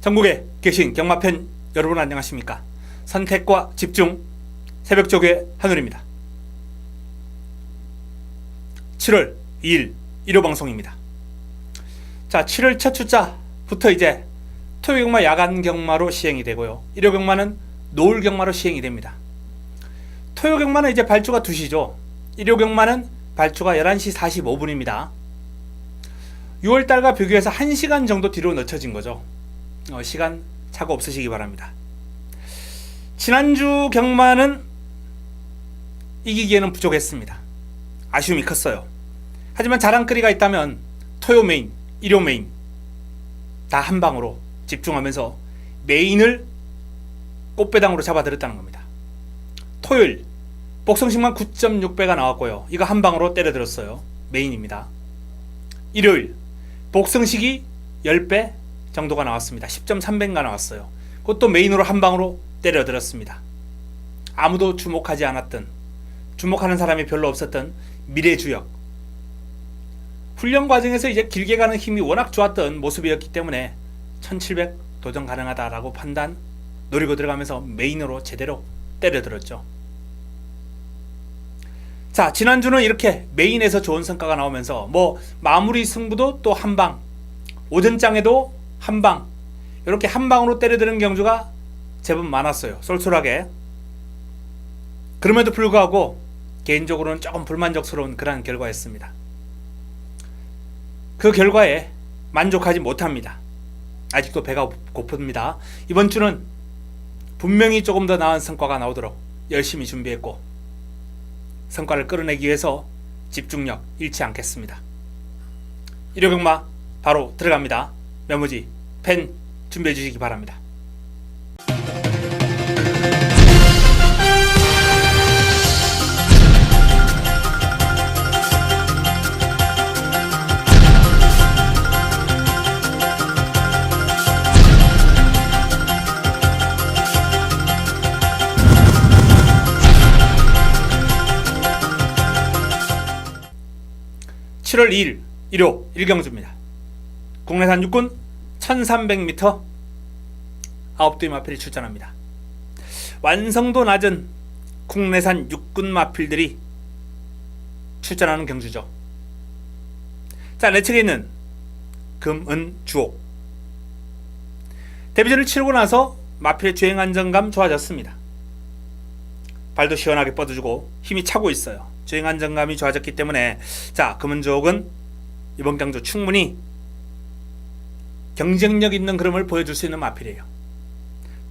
전국에 계신 경마팬 여러분 안녕하십니까? 선택과 집중 새벽조교의 한울입니다. 7월 2일 일요 방송입니다. 자, 7월 첫 주자부터 이제 토요 경마 야간 경마로 시행이 되고요. 일요 경마는 노을 경마로 시행이 됩니다. 토요 경마는 이제 발주가 2시죠. 일요 경마는 발주가 11시 45분입니다. 6월달과 비교해서 1시간 정도 뒤로 늦춰진 거죠. 시간 차고 없으시기 바랍니다. 지난주 경마는 이기기에는 부족했습니다. 아쉬움이 컸어요. 하지만 자랑거리가 있다면 토요 메인, 일요 메인 다 한방으로 집중하면서 메인을 꽃배당으로 잡아들였다는 겁니다. 토요일 복성식만 9.6배가 나왔고요. 이거 한방으로 때려들었어요. 메인입니다. 일요일 복성식이 10배 정도가 나왔습니다. 10.3배가 나왔어요. 그것도 메인으로 한방으로 때려들었습니다. 아무도 주목하지 않았던, 주목하는 사람이 별로 없었던 미래주역, 훈련 과정에서 이제 길게 가는 힘이 워낙 좋았던 모습이었기 때문에 1700 도전 가능하다라고 판단 노리고 들어가면서 메인으로 제대로 때려들었죠. 자, 지난주는 이렇게 메인에서 좋은 성과가 나오면서 마무리 승부도 또 한방, 오전장에도 한방, 이렇게 한방으로 때려드는 경주가 제법 많았어요. 쏠쏠하게. 그럼에도 불구하고 개인적으로는 조금 불만족스러운 그런 결과였습니다. 그 결과에 만족하지 못합니다. 아직도 배가 고픕니다. 이번 주는 분명히 조금 더 나은 성과가 나오도록 열심히 준비했고 성과를 끌어내기 위해서 집중력 잃지 않겠습니다. 일요 경마 바로 들어갑니다. 메모지, 펜 준비해 주시기 바랍니다. (7월 2일) 일요 1경주입니다. 국내산 육군 1300m 9두의 마필이 출전합니다. 완성도 낮은 국내산 육군 마필들이 출전하는 경주죠. 자, 내 측에 있는 금, 은, 주옥. 데뷔전을 치르고 나서 마필의 주행 안정감 좋아졌습니다. 발도 시원하게 뻗어주고 힘이 차고 있어요. 주행 안정감이 좋아졌기 때문에 자, 금은, 주옥은 이번 경주 충분히 경쟁력 있는 그림을 보여줄 수 있는 마필이에요.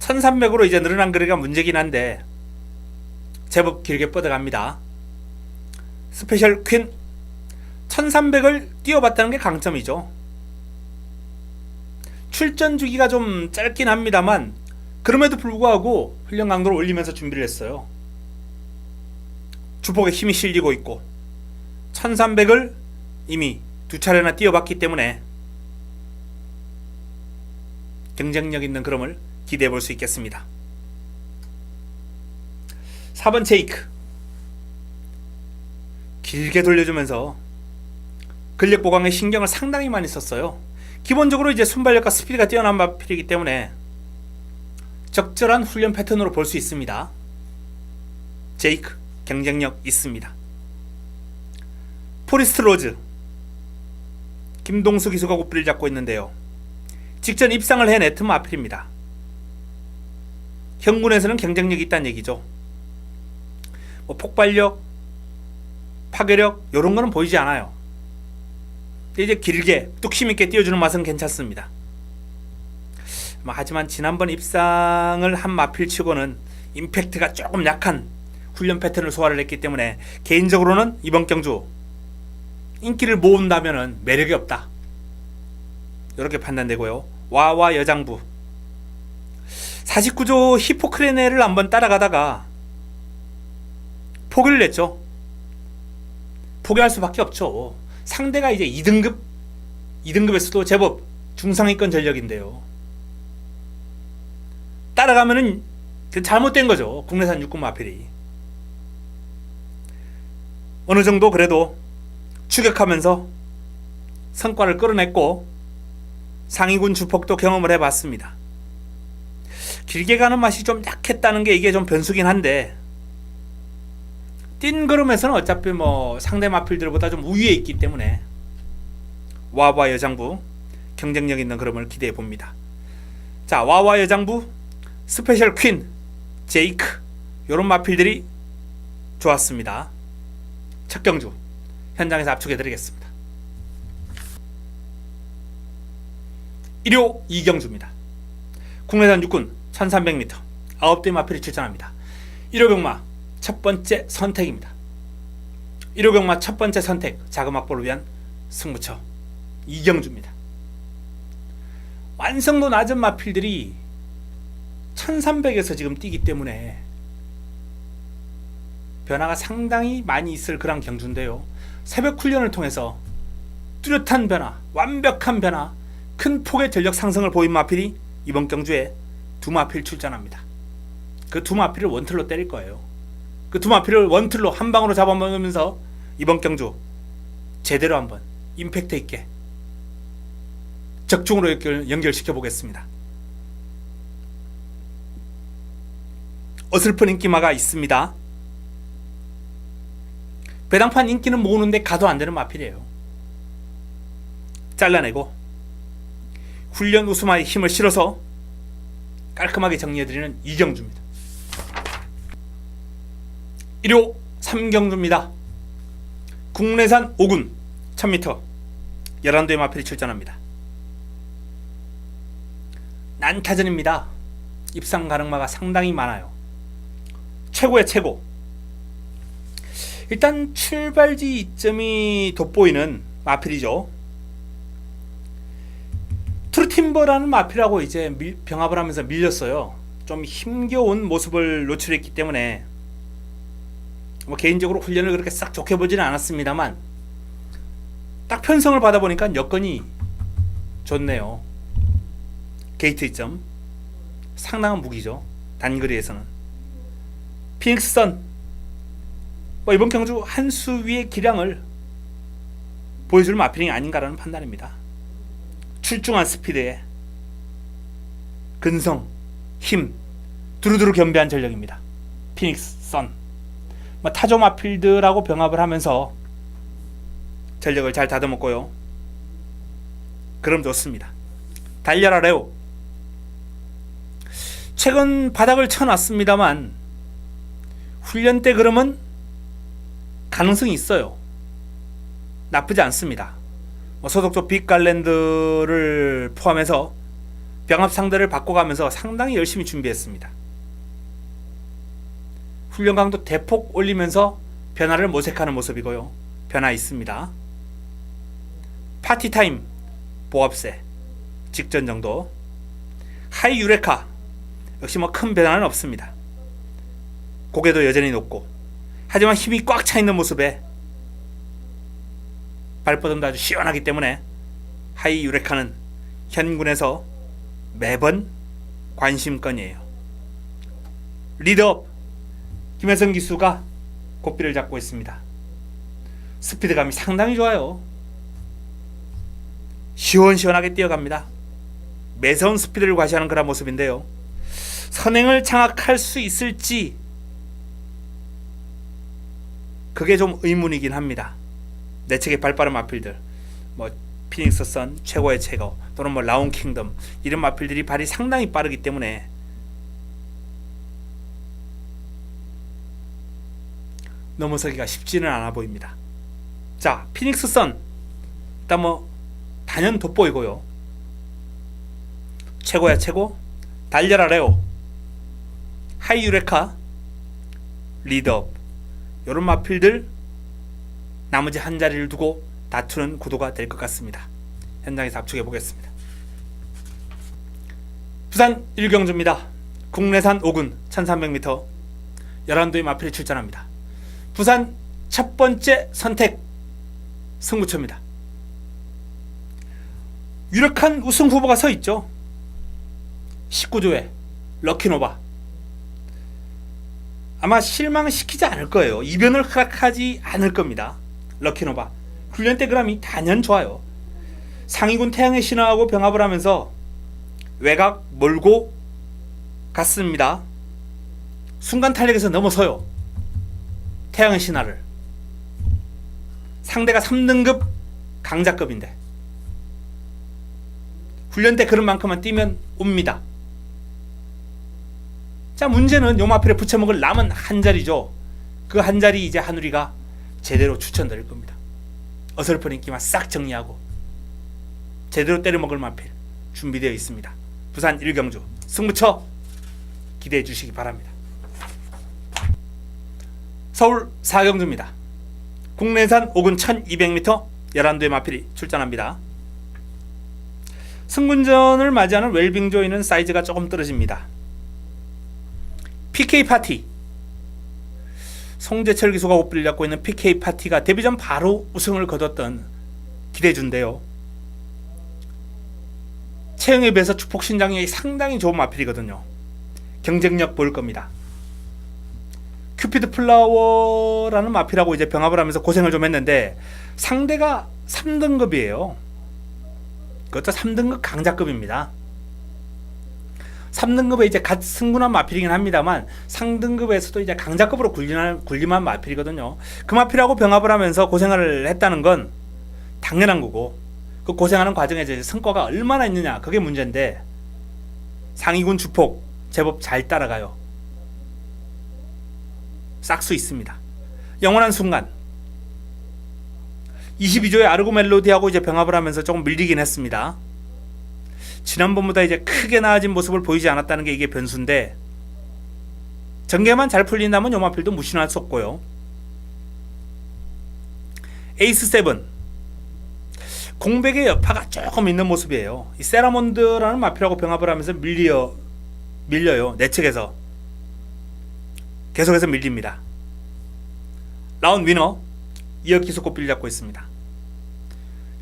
1300으로 이제 늘어난 거리가 문제긴 한데 제법 길게 뻗어갑니다. 스페셜 퀸 1300을 뛰어봤다는 게 강점이죠. 출전 주기가 좀 짧긴 합니다만 그럼에도 불구하고 훈련 강도를 올리면서 준비를 했어요. 주폭에 힘이 실리고 있고 1300을 이미 2차례나 뛰어봤기 때문에 경쟁력 있는 그림을 기대해 볼 수 있겠습니다. 4번 제이크 길게 돌려주면서 근력 보강에 신경을 상당히 많이 썼어요. 기본적으로 이제 순발력과 스피드가 뛰어난 마필이기 때문에 적절한 훈련 패턴으로 볼 수 있습니다. 제이크 경쟁력 있습니다. 포리스트 로즈 김동수 기수가 고삐를 잡고 있는데요. 직전 입상을 해냈던 마필입니다. 현군에서는 경쟁력이 있다는 얘기죠. 폭발력, 파괴력 이런 거는 보이지 않아요. 근데 이제 길게 뚝심있게 띄워주는 맛은 괜찮습니다. 하지만 지난번 입상을 한 마필치고는 임팩트가 조금 약한 훈련 패턴을 소화를 했기 때문에 개인적으로는 이번 경주 인기를 모은다면 매력이 없다, 이렇게 판단되고요. 와와 여장부 49조 히포크레네를 한번 따라가다가 포기를 냈죠. 포기할 수밖에 없죠. 상대가 이제 2등급에서도 제법 중상위권 전력인데요. 따라가면은 잘못된 거죠. 국내산 육군 마필이. 어느 정도 그래도 추격하면서 성과를 끌어냈고 상위군 주폭도 경험을 해봤습니다. 길게 가는 맛이 좀 약했다는 게 이게 좀 변수긴 한데, 뛴 걸음에서는 어차피 뭐 상대 마필들보다 좀 우위에 있기 때문에 와와 여장부 경쟁력 있는 걸음을 기대해 봅니다. 자, 와와 여장부, 스페셜 퀸, 제이크, 요런 마필들이 좋았습니다. 첫 경주 현장에서 압축해 드리겠습니다. 1호 2경주입니다. 국내산 육군 1300m 9대 마필이 출전합니다. 1호 경마 첫 번째 선택입니다. 1호 경마 첫 번째 선택, 자금 확보를 위한 승부처 2경주입니다. 완성도 낮은 마필들이 1300에서 지금 뛰기 때문에 변화가 상당히 많이 있을 그런 경주인데요. 새벽 훈련을 통해서 뚜렷한 변화, 완벽한 변화, 큰 폭의 전력 상승을 보인 마필이 이번 경주에 두 마필 출전합니다. 그 두 마필을 원틀로 때릴 거예요. 그 두 마필을 원틀로 한 방으로 잡아먹으면서 이번 경주 제대로 한번 임팩트 있게 적중으로 연결시켜 보겠습니다. 어설픈 인기마가 있습니다. 배당판 인기는 모으는데 가도 안 되는 마필이에요. 잘라내고 훈련 우수마에 힘을 실어서 깔끔하게 정리해드리는 2경주입니다. 1호 3경주입니다. 국내산 5군 1000m 11도의 마필이 출전합니다. 난타전입니다. 입상 가능마가 상당히 많아요. 최고의 최고. 일단 출발지 이점이 돋보이는 마필이죠. 트루팀버라는 마필하고 이제 병합을 하면서 밀렸어요. 좀 힘겨운 모습을 노출했기 때문에 뭐 개인적으로 훈련을 그렇게 싹 좋게 보지는 않았습니다만 딱 편성을 받아보니까 여건이 좋네요. 게이트 이점 상당한 무기죠. 단거리에서는. 피닉스 선 이번 경주 한 수 위의 기량을 보여줄 마필이 아닌가라는 판단입니다. 출중한 스피드에 근성, 힘 두루두루 겸비한 전력입니다. 피닉스 선 타조 마필들하고 병합을 하면서 전력을 잘 다듬었고요. 그럼 좋습니다. 달려라 레오. 최근 바닥을 쳐놨습니다만 훈련 때 그러면 가능성이 있어요. 나쁘지 않습니다. 소속조 빅갈랜드를 포함해서 병합 상대를 바꿔가면서 상당히 열심히 준비했습니다. 훈련 강도 대폭 올리면서 변화를 모색하는 모습이고요. 변화 있습니다. 파티타임 보합세 직전 정도. 하이 유레카 역시 큰 변화는 없습니다. 고개도 여전히 높고 하지만 힘이 꽉 차 있는 모습에 발버둥도 아주 시원하기 때문에 하이 유레카는 현군에서 매번 관심건이에요. 리드업 김혜성 기수가 고삐를 잡고 있습니다. 스피드감이 상당히 좋아요. 시원시원하게 뛰어갑니다. 매서운 스피드를 과시하는 그런 모습인데요. 선행을 장악할 수 있을지 그게 좀 의문이긴 합니다. 내측의 발빠른 마필들 피닉스 선 최고의 최고 또는 라운 킹덤 이런 마필들이 발이 상당히 빠르기 때문에 넘어서기가 쉽지는 않아 보입니다. 자, 피닉스 선 일단 단연 돋보이고요. 최고야 최고, 달려라 레오, 하이 유레카, 리드업 요런 마필들 나머지 한 자리를 두고 다투는 구도가 될 것 같습니다. 현장에서 압축해 보겠습니다. 부산 1경주입니다. 국내산 5군 1300m 11도의 마필이 출전합니다. 부산 첫 번째 선택 승부처입니다. 유력한 우승 후보가 서 있죠. 19조의 럭키노바. 아마 실망시키지 않을 거예요. 이변을 허락하지 않을 겁니다. 럭키노바 훈련 때 그람이 단연 좋아요. 상위군 태양의 신화하고 병합을 하면서 외곽 몰고 갔습니다. 순간 탄력에서 넘어서요. 태양의 신화를. 상대가 3등급 강자급인데 훈련 때 그런 만큼만 뛰면 옵니다. 자, 문제는 요 마필에 붙여먹을 남은 한 자리죠. 그 한 자리 이제 한우리가 제대로 추천드릴 겁니다. 어설픈 인기만 싹 정리하고 제대로 때려먹을 마필 준비되어 있습니다. 부산 1경주 승부처 기대해 주시기 바랍니다. 서울 4경주입니다. 국내산 5군 1200m 11두의 마필이 출전합니다. 승군전을 맞이하는 웰빙조이는 사이즈가 조금 떨어집니다. PK파티, 송재철 기수가 옷불을 잡고 있는 PK파티가 데뷔전 바로 우승을 거뒀던 기대주인데요. 체형에 비해서 축복신장이 상당히 좋은 마필이거든요. 경쟁력 보일 겁니다. 큐피드 플라워라는 마필하고 이제 병합을 하면서 고생을 좀 했는데 상대가 3등급이에요. 그것도 3등급 강자급입니다. 3등급에 이제 갓 승군한 마필이긴 합니다만 상등급에서도 이제 강자급으로 군림한 마필이거든요. 그 마필하고 병합을 하면서 고생을 했다는 건 당연한 거고 그 고생하는 과정에 이제 성과가 얼마나 있느냐 그게 문제인데 상위군 주폭 제법 잘 따라가요. 싹수 있습니다. 영원한 순간 22조의 아르고 멜로디하고 이제 병합을 하면서 조금 밀리긴 했습니다. 지난번보다 이제 크게 나아진 모습을 보이지 않았다는 게 이게 변수인데 전개만 잘 풀린다면 요마필도 무신할 수 없고요. 에이스 7 공백의 여파가 조금 있는 모습이에요. 이 세라몬드라는 마필하고 병합을 하면서 밀려요. 내측에서 계속해서 밀립니다. 라운드 위너 이어기수 꽃비를 잡고 있습니다.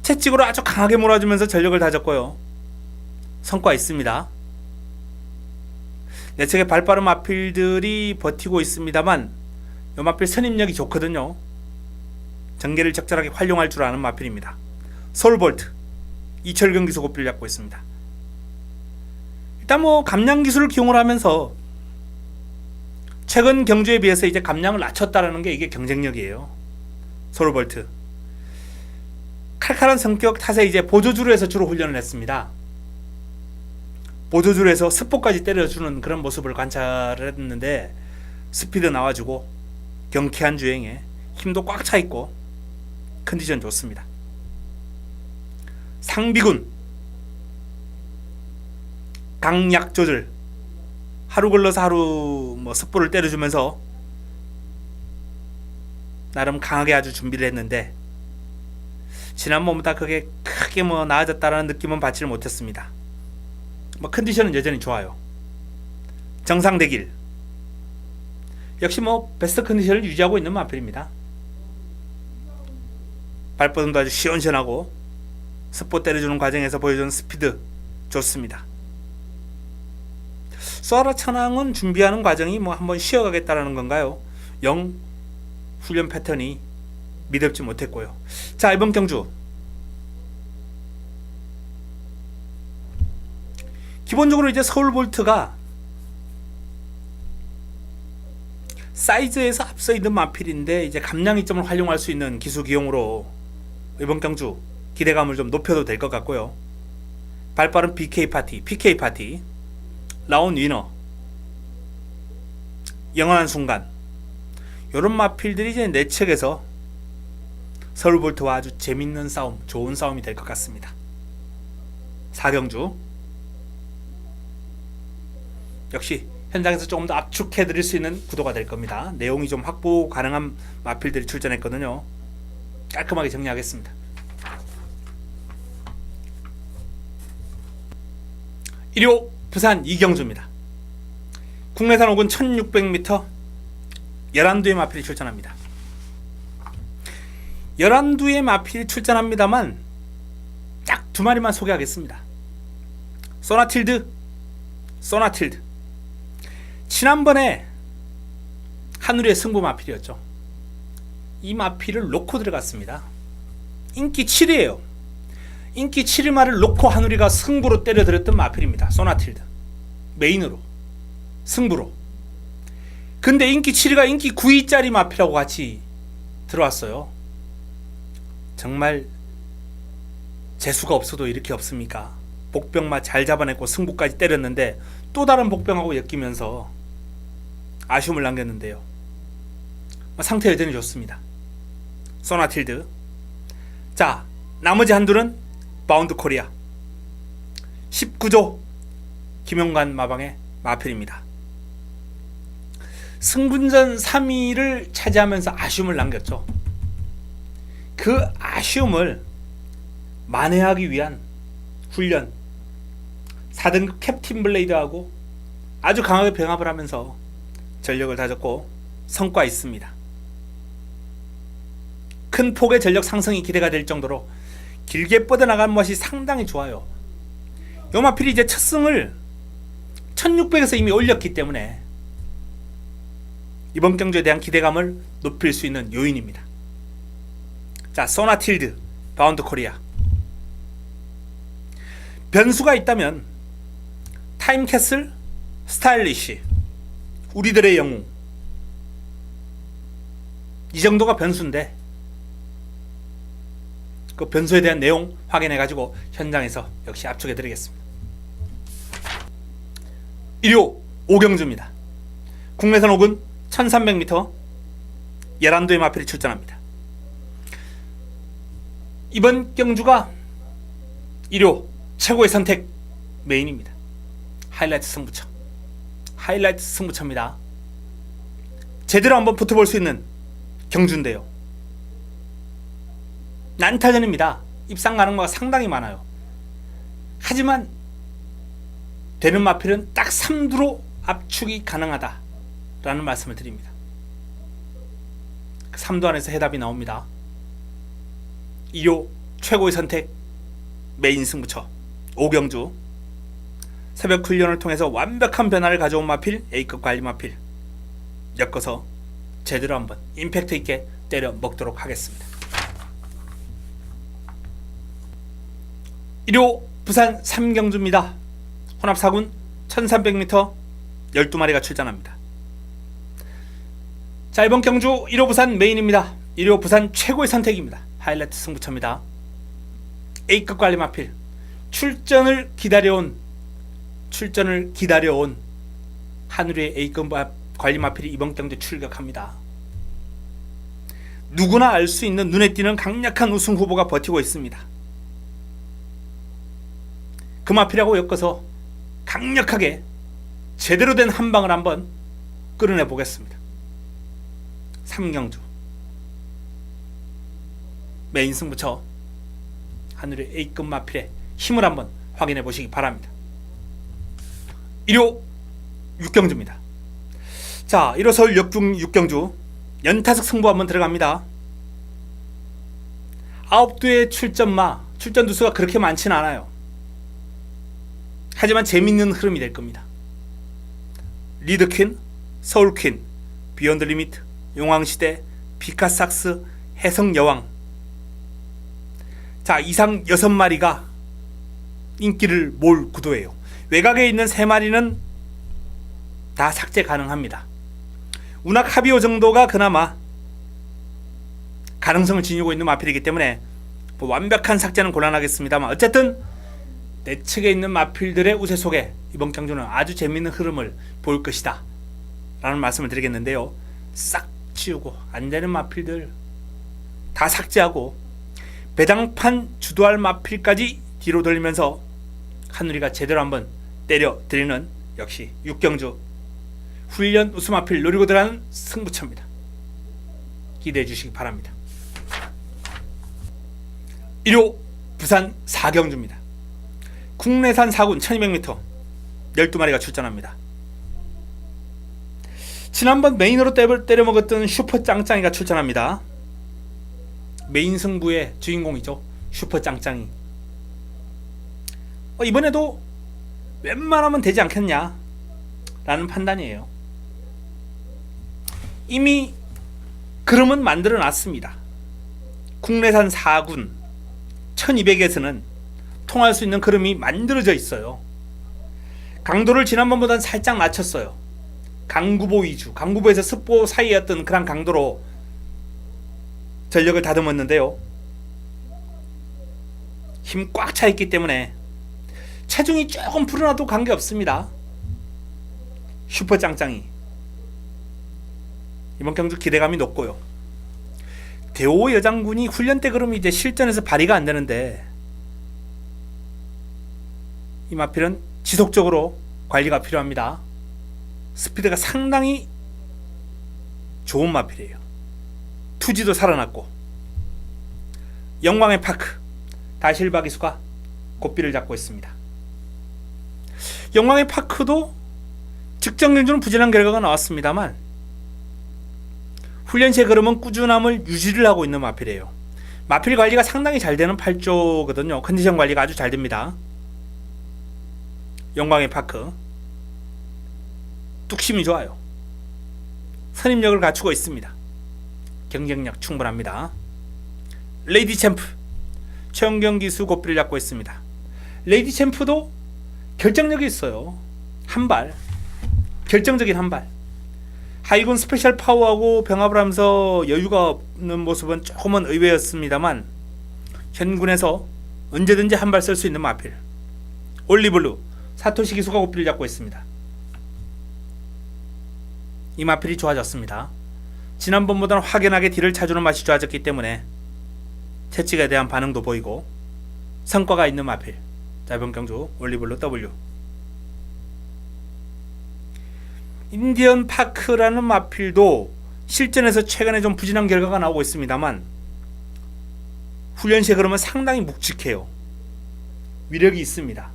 채찍으로 아주 강하게 몰아주면서 전력을 다졌고요. 성과 있습니다. 내측에 발빠른 마필들이 버티고 있습니다만 이 마필 선임력이 좋거든요. 전개를 적절하게 활용할 줄 아는 마필입니다. 서울볼트 이철경 기수 꽃비를 잡고 있습니다. 일단 뭐 감량 기술을 기용을 하면서 최근 경주에 비해서 이제 감량을 낮췄다라는 게 이게 경쟁력이에요. 서울볼트 칼칼한 성격 탓에 이제 보조주로 해서 주로 훈련을 했습니다. 보조주로 해서 스포까지 때려주는 그런 모습을 관찰을 했는데 스피드 나와주고 경쾌한 주행에 힘도 꽉 차 있고 컨디션 좋습니다. 상비군 강약 조절 하루 걸러서 하루 뭐 습보를 때려주면서 나름 강하게 아주 준비를 했는데 지난번보다 그게 크게 뭐 나아졌다라는 느낌은 받지를 못했습니다. 뭐 컨디션은 여전히 좋아요. 정상대길 역시 뭐 베스트 컨디션을 유지하고 있는 마필입니다. 발버둥도 아주 시원시원하고 습보 때려주는 과정에서 보여주는 스피드 좋습니다. 수아라 천왕은 준비하는 과정이 뭐 한번 쉬어가겠다라는 건가요? 영 훈련 패턴이 믿음지 못했고요. 자, 이번 경주 기본적으로 이제 서울볼트가 사이즈에서 앞서 있는 마필인데 이제 감량 이점을 활용할 수 있는 기수 기용으로 이번 경주 기대감을 좀 높여도 될 것 같고요. 발빠른 PK파티 라운 위너 영원한 순간 이런 마필들이 이제 내측에서 서울볼트와 아주 재밌는 싸움, 좋은 싸움이 될 것 같습니다. 4경주 역시 현장에서 조금 더 압축해 드릴 수 있는 구도가 될 겁니다. 내용이 좀 확보 가능한 마필들이 출전했거든요. 깔끔하게 정리하겠습니다. 1호 부산 2경주입니다. 국내산 5군 1600m 11두의 마필이 출전합니다. 11두의 마필이 출전합니다만 딱 두 마리만 소개하겠습니다. 소나틸드 지난번에 한우리의 승부 마필이었죠. 이 마필을 놓고 들어갔습니다. 인기 7위에요. 인기 7위마를 놓고 한우리가 승부로 때려들었던 마필입니다. 소나틸드 메인으로 승부로. 근데 인기 7위가 인기 9위짜리 마필하고 같이 들어왔어요. 정말 재수가 없어도 이렇게 없습니까? 복병마 잘 잡아냈고 승부까지 때렸는데 또 다른 복병하고 엮이면서 아쉬움을 남겼는데요. 상태 여전히 좋습니다. 소나틸드. 자, 나머지 한둘은 바운드 코리아 19조 김용관 마방의 마필입니다. 승분전 3위를 차지하면서 아쉬움을 남겼죠. 그 아쉬움을 만회하기 위한 훈련, 4등급 캡틴 블레이드하고 아주 강하게 병합을 하면서 전력을 다졌고 성과 있습니다. 큰 폭의 전력 상승이 기대가 될 정도로 길게 뻗어나가는 맛이 상당히 좋아요. 요 마필이 이제 첫 승을 1600에서 이미 올렸기 때문에 이번 경주에 대한 기대감을 높일 수 있는 요인입니다. 자, 소나틸드 바운드 코리아. 변수가 있다면 타임캐슬, 스타일리시, 우리들의 영웅, 이 정도가 변수인데 그 변수에 대한 내용 확인해 가지고 현장에서 역시 압축해 드리겠습니다. 1호 오경주입니다. 국내선 5군 1300m 11도의 마필이 출전합니다. 이번 경주가 1호 최고의 선택 메인입니다. 하이라이트 승부처. 하이라이트 승부처입니다. 제대로 한번 붙어볼 수 있는 경주인데요. 난타전입니다. 입상 가능마가 상당히 많아요. 하지만 되는 마필은 딱 3두로 압축이 가능하다 라는 말씀을 드립니다. 3두 안에서 해답이 나옵니다. 2호 최고의 선택 메인 승부처 오경주. 새벽 훈련을 통해서 완벽한 변화를 가져온 마필 A급 관리 마필 엮어서 제대로 한번 임팩트 있게 때려 먹도록 하겠습니다. 1호 부산 3경주입니다. 혼합 4군 1300m 12마리가 출전합니다. 자, 이번 경주 1호 부산 메인입니다. 1호 부산 최고의 선택입니다. 하이라이트 승부처입니다. A급 관리 마필 출전을 기다려온 하늘의 A급 관리 마필이 이번 경주에 출격합니다. 누구나 알 수 있는 눈에 띄는 강력한 우승 후보가 버티고 있습니다. 그 마필하고 엮어서 강력하게 제대로 된 한방을 한번 끌어내 보겠습니다. 3경주 메인 승부처 하늘의 A급 마필의 힘을 한번 확인해 보시기 바랍니다. 1호 6경주입니다. 자, 1호 서울 역중 6경주 연타석 승부 한번 들어갑니다. 9두의 출전 두수가 그렇게 많지는 않아요. 하지만 재밌는 흐름이 될 겁니다. 리드퀸, 서울퀸, 비욘드 리미트, 용왕시대, 비카삭스, 해성여왕. 자, 이상 6마리가 인기를 몰 구도예요. 외곽에 있는 3마리는 다 삭제 가능합니다. 운학 합의호 정도가 그나마 가능성을 지니고 있는 마필이기 때문에 뭐 완벽한 삭제는 곤란하겠습니다만 어쨌든 내측에 있는 마필들의 우세 속에 이번 경주는 아주 재밌는 흐름을 보일 것이다 라는 말씀을 드리겠는데요. 싹 치우고 안되는 마필들 다 삭제하고 배당판 주도할 마필까지 뒤로 돌리면서 한누리가 제대로 한번 때려드리는 역시 6경주 훈련 우수 마필 노리고 들어가는 승부처입니다. 기대해 주시기 바랍니다. 1호 부산 4경주입니다. 국내산 4군 1200m 12마리가 출전합니다. 지난번 메인으로 때려 먹었던 슈퍼 짱짱이가 출전합니다. 메인 승부의 주인공이죠. 슈퍼 짱짱이. 이번에도 웬만하면 되지 않겠냐 라는 판단이에요. 이미 그림은 만들어 놨습니다. 국내산 4군 1200에서는 통할 수 있는 그림이 만들어져 있어요. 강도를 지난번보다는 살짝 낮췄어요. 강구보 위주, 강구보에서 습보 사이였던 그런 강도로 전력을 다듬었는데요. 힘 꽉 차 있기 때문에 체중이 조금 불어나도 관계없습니다. 슈퍼 짱짱이 이번 경주 기대감이 높고요. 대호 여장군이 훈련 때 그러면 이제 실전에서 발휘가 안 되는데 이 마필은 지속적으로 관리가 필요합니다. 스피드가 상당히 좋은 마필이에요. 투지도 살아났고 영광의 파크 다실바 기수가 고삐를 잡고 있습니다. 영광의 파크도 직전 경주는 부진한 결과가 나왔습니다만 훈련 시에 그러면 꾸준함을 유지를 하고 있는 마필이에요. 마필 관리가 상당히 잘 되는 8조거든요. 컨디션 관리가 아주 잘 됩니다. 영광의 파크 뚝심이 좋아요. 선임력을 갖추고 있습니다. 경쟁력 충분합니다. 레이디 챔프 최원경 기수 고삐를 잡고 있습니다. 레이디 챔프도 결정력이 있어요. 한발 결정적인 한발. 하이군 스페셜 파워하고 병합을 하면서 여유가 없는 모습은 조금은 의외였습니다만 현군에서 언제든지 한발 쓸 수 있는 마필. 올리블루 사토시 기수가 고삐를 잡고 있습니다. 이 마필이 좋아졌습니다. 지난번보다는 확연하게 뒤를 차주는 맛이 좋아졌기 때문에 채찍에 대한 반응도 보이고 성과가 있는 마필. 자, 이번 경주 올리블루 W. 인디언 파크라는 마필도 실전에서 최근에 좀 부진한 결과가 나오고 있습니다만 훈련 시에 그러면 상당히 묵직해요. 위력이 있습니다.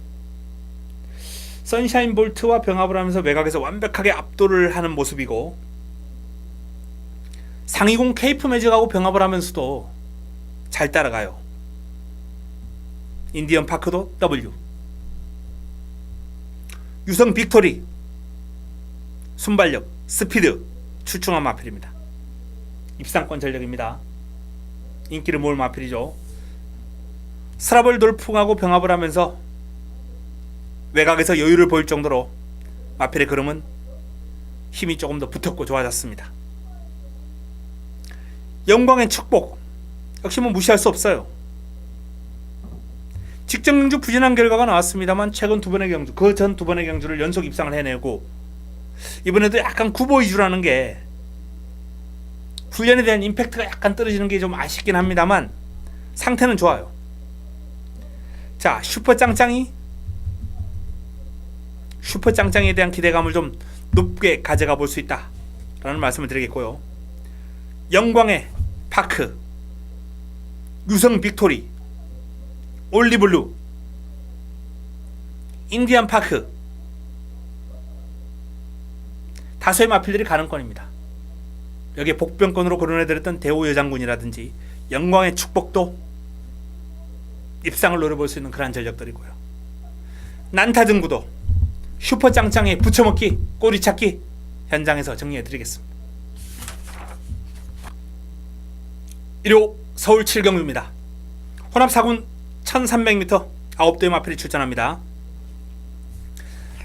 선샤인 볼트와 병합을 하면서 외곽에서 완벽하게 압도를 하는 모습이고 상위공 케이프 매직하고 병합을 하면서도 잘 따라가요. 인디언 파크도 W. 유성 빅토리 순발력, 스피드 출중한 마필입니다. 입상권 전력입니다. 인기를 모을 마필이죠. 스라블 돌풍하고 병합을 하면서 외곽에서 여유를 보일 정도로 마필의 걸음은 힘이 조금 더 붙었고 좋아졌습니다. 영광의 축복 역시 뭐 무시할 수 없어요. 직전 경주 부진한 결과가 나왔습니다만 최근 두 번의 경주, 그 전 두 번의 경주를 연속 입상을 해내고 이번에도 약간 구보 위주라는 게 훈련에 대한 임팩트가 약간 떨어지는 게 좀 아쉽긴 합니다만 상태는 좋아요. 자, 슈퍼 짱짱이에 대한 기대감을 좀 높게 가져가 볼 수 있다 라는 말씀을 드리겠고요. 영광의 파크, 유성 빅토리, 올리블루, 인디안 파크 다수의 마필들이 가능권입니다. 여기에 복병권으로 거론해드렸던 대호 여장군이라든지 영광의 축복도 입상을 노려볼 수 있는 그러한 전력들이고요. 난타등구도 슈퍼 짱짱의 붙여먹기, 꼬리찾기 현장에서 정리해드리겠습니다. 1호 서울 7경주입니다. 혼합 4군 1300m 9대의 마필이 출전합니다.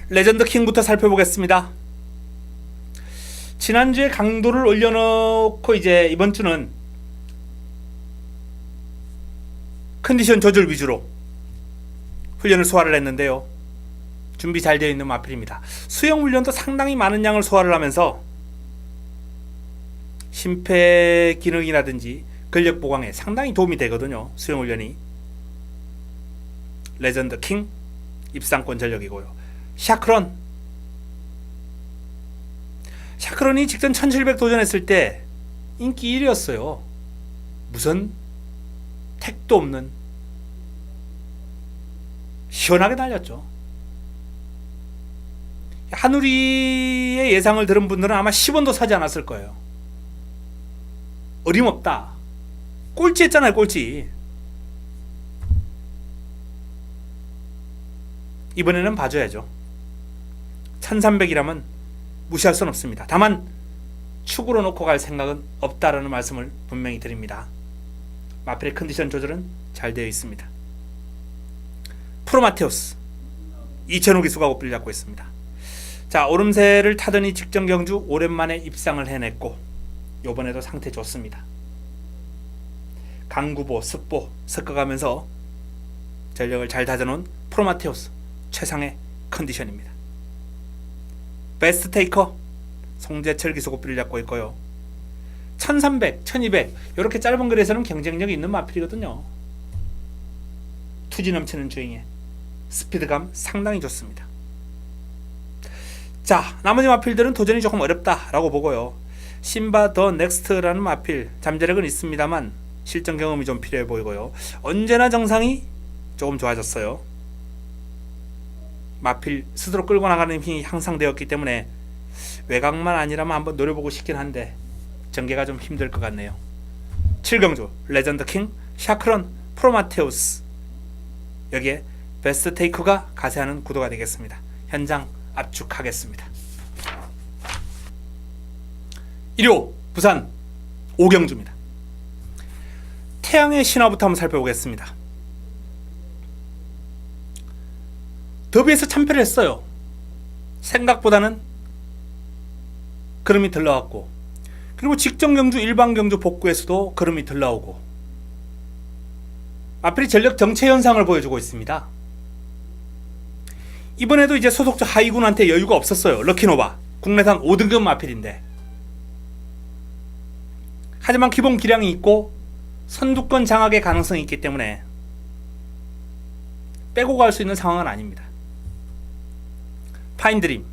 레전드 킹부터 살펴보겠습니다. 지난주에 강도를 올려놓고 이제 이번 주는 컨디션 조절 위주로 훈련을 소화를 했는데요. 준비 잘 되어 있는 마필입니다. 수영 훈련도 상당히 많은 양을 소화를 하면서 심폐 기능이라든지 근력 보강에 상당히 도움이 되거든요. 수영 훈련이. 레전드 킹 입상권 전력이고요. 샤크론이 직전 1700 도전했을 때 인기 1위였어요. 무슨 택도 없는 시원하게 달렸죠. 한우리의 예상을 들은 분들은 아마 10원도 사지 않았을 거예요. 어림없다. 꼴찌 했잖아요, 꼴찌. 이번에는 봐줘야죠. 1300이라면 무시할 수는 없습니다. 다만 축으로 놓고 갈 생각은 없다라는 말씀을 분명히 드립니다. 마필의 컨디션 조절은 잘 되어 있습니다. 프로마테우스 이천호 기수가 고삐를 잡고 있습니다. 자, 오름세를 타더니 직전 경주 오랜만에 입상을 해냈고 요번에도 상태 좋습니다. 강구보, 습보 섞어가면서 전력을 잘 다져놓은 프로마테우스 최상의 컨디션입니다. 베스트 테이커 송재철 기수고삐를 잡고 있고요. 1300, 1200 이렇게 짧은 거리에서는 경쟁력이 있는 마필이거든요. 투지 넘치는 주행에 스피드감 상당히 좋습니다. 자, 나머지 마필들은 도전이 조금 어렵다라고 보고요. 심바 더 넥스트라는 마필 잠재력은 있습니다만 실전 경험이 좀 필요해 보이고요. 언제나 정상이 조금 좋아졌어요. 마필 스스로 끌고 나가는 힘이 향상되었기 때문에 외곽만 아니라면 한번 노려보고 싶긴 한데 전개가 좀 힘들 것 같네요. 7경주 레전드 킹 샤크론 프로마테우스, 여기에 베스트 테이커가 가세하는 구도가 되겠습니다. 현장 압축하겠습니다. 1호 부산 5경주입니다. 태양의 신화부터 한번 살펴보겠습니다. 더비에서 참패를 했어요. 생각보다는 걸음이 덜 나왔고, 그리고 직전 경주 일반 경주 복구에서도 걸음이 덜 나오고 마필이 전력 정체 현상을 보여주고 있습니다. 이번에도 이제 소속주 하이군한테 여유가 없었어요. 럭키노바 국내산 5등급 마필인데, 하지만 기본 기량이 있고 선두권 장악의 가능성이 있기 때문에 빼고 갈 수 있는 상황은 아닙니다. 파인드림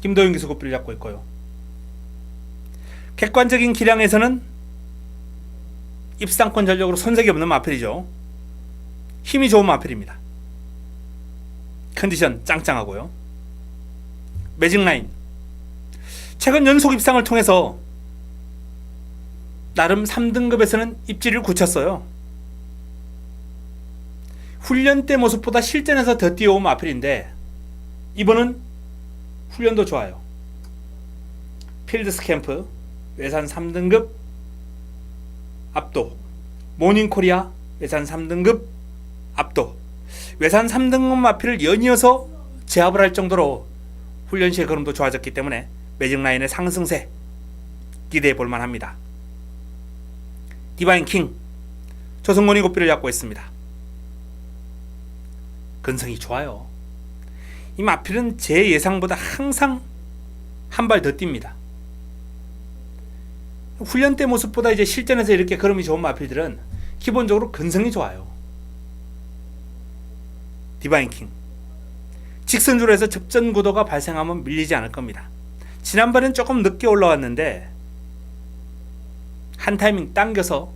김도윤 기수 고삐를 잡고 있고요. 객관적인 기량에서는 입상권 전력으로 손색이 없는 마필이죠. 힘이 좋은 마필입니다. 컨디션 짱짱하고요. 매직라인 최근 연속 입상을 통해서 나름 3등급에서는 입지를 굳혔어요. 훈련 때 모습보다 실전에서 더 뛰어온 마필인데 이번은 훈련도 좋아요. 필드 스캠프 외산 3등급 압도, 모닝코리아 외산 3등급 압도, 외산 3등급 마필을 연이어서 제압을 할 정도로 훈련 시의 걸음도 좋아졌기 때문에 매직라인의 상승세 기대해 볼 만합니다. 디바인 킹 조승곤이 고삐를 잡고 있습니다. 근성이 좋아요. 이 마필은 제 예상보다 항상 한 발 더 뜁니다. 훈련 때 모습보다 이제 실전에서 이렇게 걸음이 좋은 마필들은 기본적으로 근성이 좋아요. 디바인 킹 직선주로 해서 접전 구도가 발생하면 밀리지 않을 겁니다. 지난번엔 조금 늦게 올라왔는데 한 타이밍 당겨서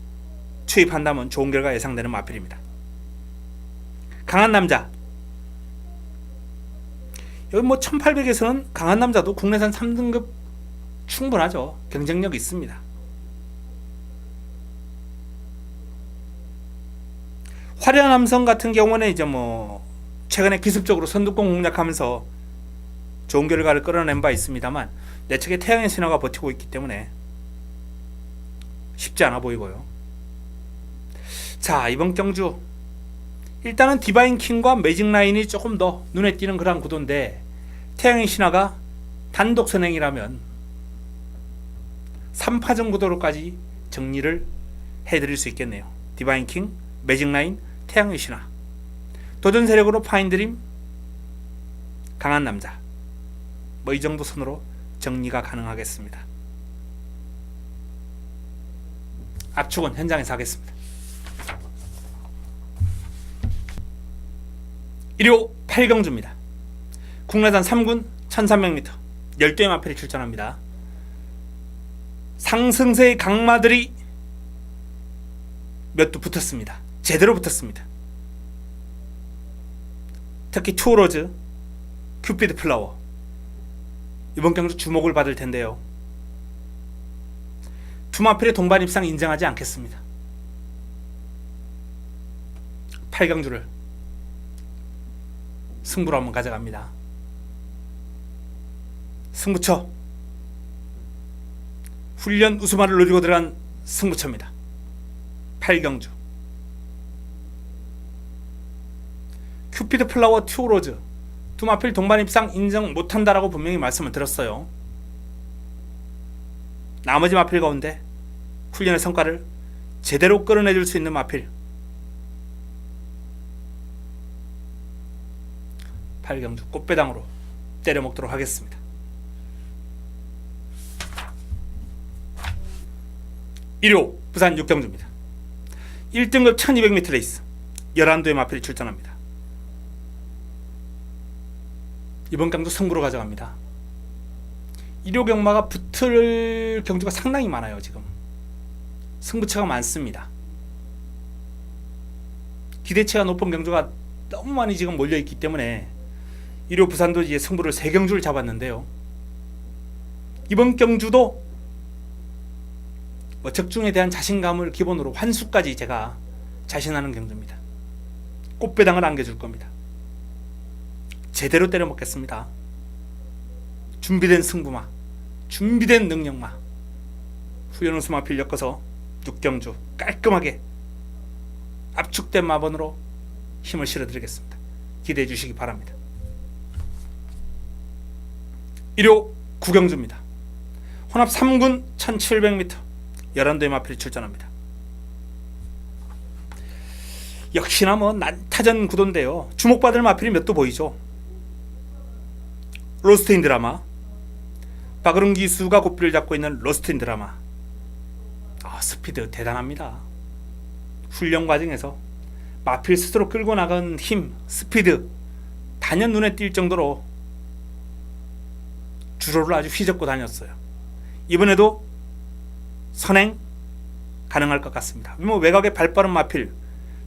추입한다면 좋은 결과 예상되는 마필입니다. 강한 남자 여기 뭐 1800에서는 강한 남자도 국내산 3등급 충분하죠. 경쟁력이 있습니다. 화려한 남성 같은 경우는 이제 뭐 최근에 기습적으로 선두권 공략하면서 좋은 결과를 끌어낸 바 있습니다만 내 측에 태양의 신화가 버티고 있기 때문에 쉽지 않아 보이고요. 자, 이번 경주 일단은 디바인 킹과 매직 라인이 조금 더 눈에 띄는 그런 구도인데 태양의 신화가 단독 선행이라면 3파전 구도로까지 정리를 해드릴 수 있겠네요. 디바인 킹, 매직 라인, 태양의 신화, 도전 세력으로 파인드림, 강한 남자, 뭐 이 정도 선으로 정리가 가능하겠습니다. 압축은 현장에서 하겠습니다. 1호 8경주입니다. 국내산 3군 1300m 12의 마필이 출전합니다. 상승세의 강마들이 몇 두 붙었습니다. 제대로 붙었습니다. 특히 투어로즈, 큐피드 플라워 이번 경주 주목을 받을 텐데요. 두 마필의 동반 입상 인정하지 않겠습니다. 8경주를 승부로 한번 가져갑니다. 승부처 훈련 우수마를 노리고 들어간 승부처입니다. 8경주 큐피드 플라워 투어로즈 두 마필 동반 입상 인정 못한다라고 분명히 말씀을 드렸어요. 나머지 마필 가운데 훈련의 성과를 제대로 끌어내줄 수 있는 마필 8경주 꽃배당으로 때려먹도록 하겠습니다. 1호 부산 6경주입니다. 1등급 1200m 레이스 11도의 마필이 출전합니다. 이번 경주 승부로 가져갑니다. 1호 경마가 붙을 경주가 상당히 많아요. 지금 승부처가 많습니다. 기대치가 높은 경주가 너무 많이 지금 몰려있기 때문에 1호 부산도 이제 승부를 3경주를 잡았는데요. 이번 경주도 적중에 대한 자신감을 기본으로 환수까지 제가 자신하는 경주입니다. 꽃배당을 안겨줄 겁니다. 제대로 때려먹겠습니다. 준비된 승부마, 준비된 능력마, 후연우수 마필 엮어서 6경주 깔끔하게 압축된 마번으로 힘을 실어드리겠습니다. 기대해 주시기 바랍니다. 1호 9경주입니다. 혼합 3군 1700m 11도의 마필이 출전합니다. 역시나 난타전 구도인데요. 주목받을 마필이 몇 도 보이죠. 로스트인 드라마, 박으름 기수가 고삐를 잡고 있는 로스트인 드라마. 스피드 대단합니다. 훈련 과정에서 마필 스스로 끌고 나간 힘, 스피드 단연 눈에 띌 정도로 주로를 아주 휘젓고 다녔어요. 이번에도 선행 가능할 것 같습니다. 외곽에 발빠른 마필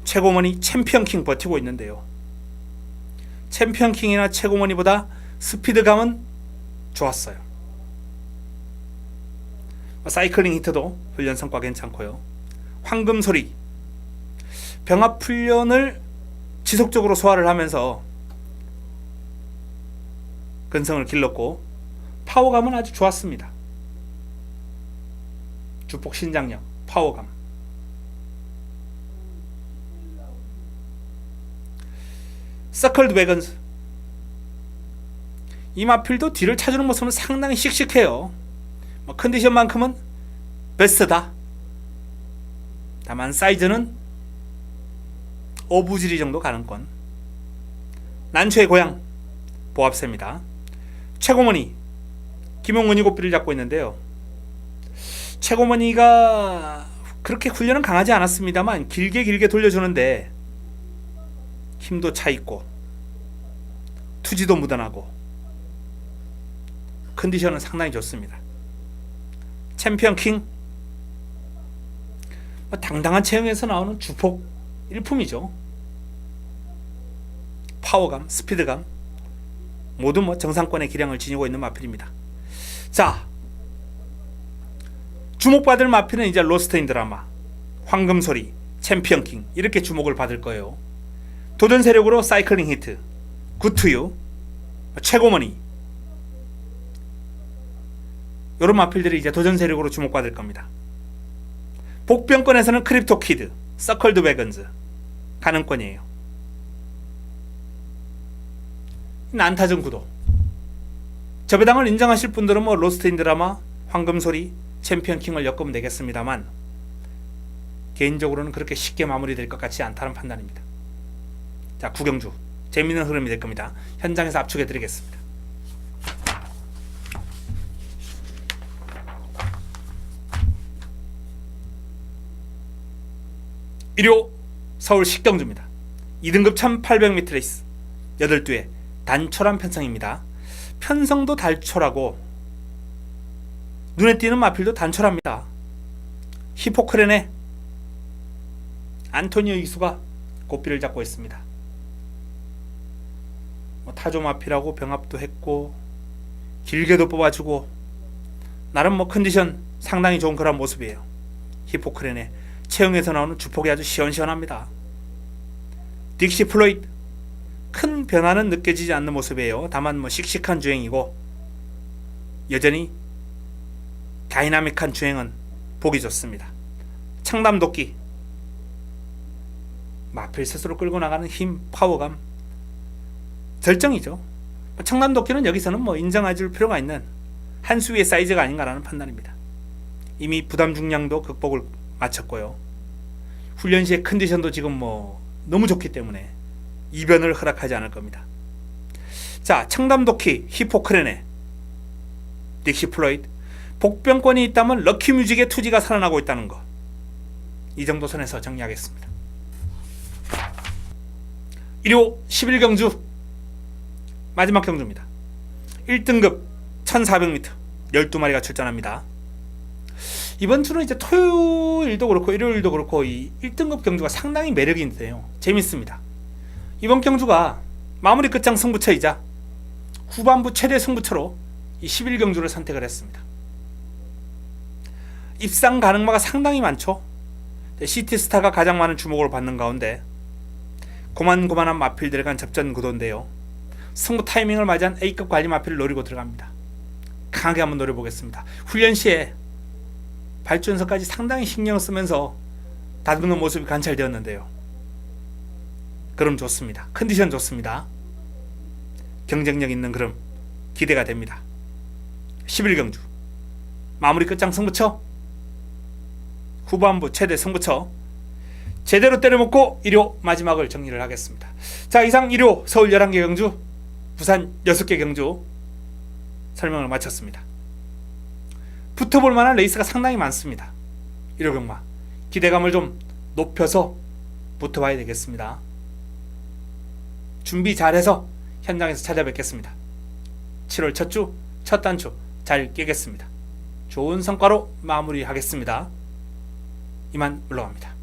최고머니 챔피언킹 버티고 있는데요. 챔피언킹이나 최고머니보다 스피드감은 좋았어요. 사이클링 히트도 훈련 성과 괜찮고요. 황금소리 병합 훈련을 지속적으로 소화를 하면서 근성을 길렀고 파워감은 아주 좋았습니다. 주폭 신장력, 파워감. 서클드 외건스 이 마필도 뒤를 차주는 모습은 상당히 씩씩해요. 컨디션만큼은 베스트다. 다만 사이즈는 어부지리 정도 가는권. 난초의 고향 보합세입니다. 최고머니 김용문이 고삐를 잡고 있는데요. 최고머니가 그렇게 훈련은 강하지 않았습니다만 길게 돌려주는데 힘도 차있고 투지도 묻어나고 컨디션은 상당히 좋습니다. 챔피언킹 당당한 체형에서 나오는 주폭 일품이죠. 파워감, 스피드감 모두 정상권의 기량을 지니고 있는 마필입니다. 자, 주목받을 마필은 이제 로스트인 드라마, 황금소리, 챔피언킹 이렇게 주목을 받을 거예요. 도전 세력으로 사이클링 히트, 굿투유, 최고머니 이런 마필들이 이제 도전 세력으로 주목받을 겁니다. 복병권에서는 크립토 키드, 서클드 외건즈 가능권이에요. 난타전 구도. 저배당을 인정하실 분들은 로스트인 드라마, 황금소리, 챔피언킹을 엮으면 되겠습니다만 개인적으로는 그렇게 쉽게 마무리될 것 같지 않다는 판단입니다. 자, 9경주 재미있는 흐름이 될 겁니다. 현장에서 압축해 드리겠습니다. 일호 서울 10경주입니다. 2등급 1800m 레이스 8두의 단촐한 편성입니다. 편성도 단촐하고 눈에 띄는 마필도 단촐합니다. 히포크렌의 안토니오 이수가 고삐를 잡고 있습니다. 타조 마필하고 병합도 했고 길게도 뽑아주고 나름 컨디션 상당히 좋은 그런 모습이에요. 히포크렌의 체형에서 나오는 주폭이 아주 시원시원합니다. 딕시 플로이드 큰 변화는 느껴지지 않는 모습이에요. 다만 씩씩한 주행이고 여전히 다이나믹한 주행은 보기 좋습니다. 청담도끼 마필 스스로 끌고 나가는 힘, 파워감 절정이죠. 청담도끼는 여기서는 인정해 줄 필요가 있는 한 수위의 사이즈가 아닌가라는 판단입니다. 이미 부담 중량도 극복을 마쳤고요. 훈련 시의 컨디션도 지금 너무 좋기 때문에 이변을 허락하지 않을 겁니다. 자, 청담도끼 히포크레네 딕시 플로이드 복병권이 있다면 럭키뮤직의 투지가 살아나고 있다는 거, 이 정도 선에서 정리하겠습니다. 1호 11경주 마지막 경주입니다. 1등급 1400m 12마리가 출전합니다. 이번 주는 이제 토요일도 그렇고 일요일도 그렇고 이 1등급 경주가 상당히 매력이 있는데요. 재밌습니다. 이번 경주가 마무리 끝장 승부처이자 후반부 최대 승부처로 이 11경주를 선택을 했습니다. 입상 가능마가 상당히 많죠. 시티스타가 가장 많은 주목을 받는 가운데 고만고만한 마필들에 간 접전 구도인데요. 승부 타이밍을 맞이한 A급 관리 마필을 노리고 들어갑니다. 강하게 한번 노려보겠습니다. 훈련 시에 발주연서까지 상당히 신경을 쓰면서 다듬는 모습이 관찰되었는데요. 그럼 좋습니다. 컨디션 좋습니다. 경쟁력 있는 그럼 기대가 됩니다. 11경주 마무리 끝장 승부처, 후반부 최대 승부처 제대로 때려먹고 1호 마지막을 정리를 하겠습니다. 자, 이상 1호 서울 11개 경주, 부산 6개 경주 설명을 마쳤습니다. 붙어볼 만한 레이스가 상당히 많습니다. 1호 경마 기대감을 좀 높여서 붙어봐야 되겠습니다. 준비 잘해서 현장에서 찾아뵙겠습니다. 7월 첫 주, 첫 단추 잘 깨겠습니다. 좋은 성과로 마무리하겠습니다. 이만 물러갑니다.